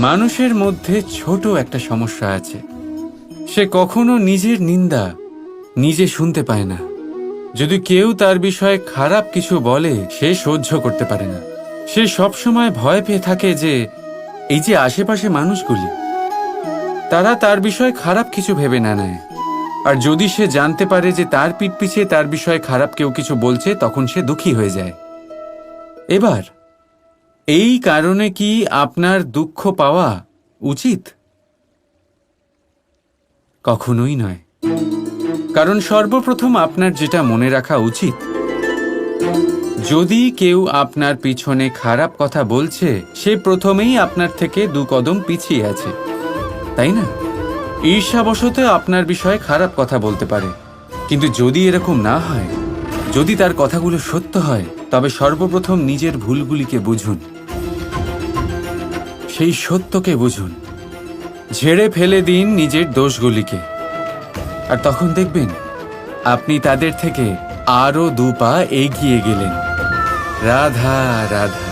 মানুষের মধ্যে ছোট একটা সমস্যা আছে। সে কখনো নিজের নিন্দা নিজে শুনতে পায় না। যদি কেউ তার বিষয়ে খারাপ কিছু বলে সে সহ্য করতে পারে না। সে সবসময় ভয় পেয়ে থাকে যে এই যে আশেপাশে মানুষগুলি তারা তার বিষয়ে খারাপ কিছু ভেবে না নেয়। আর যদি সে জানতে পারে যে তার পিঠ পিছে তার বিষয়ে খারাপ কেউ কিছু বলছে তখন সে দুঃখী হয়ে যায়। এবার এই কারণে কি আপনার দুঃখ পাওয়া উচিত? কখনোই নয়। কারণ সর্বপ্রথম আপনার যেটা মনে রাখা উচিত, যদি কেউ আপনার পিছনে খারাপ কথা বলছে সে প্রথমেই আপনার থেকে 2 কদম পিছিয়ে আছে, তাই না? ঈর্ষাবশত আপনার বিষয়ে খারাপ কথা বলতে পারে, কিন্তু যদি এরকম না হয়, যদি তার কথাগুলো সত্য হয়, তবে সর্বপ্রথম নিজের ভুলগুলিকে বুঝুন, সেই সত্যকে বুঝুন, ঝেড়ে ফেলে দিন নিজের দোষগুলিকে। আর তখন দেখবেন আপনি তাদের থেকে আরো 2 পা এগিয়ে গেলেন। রাধা রাধা।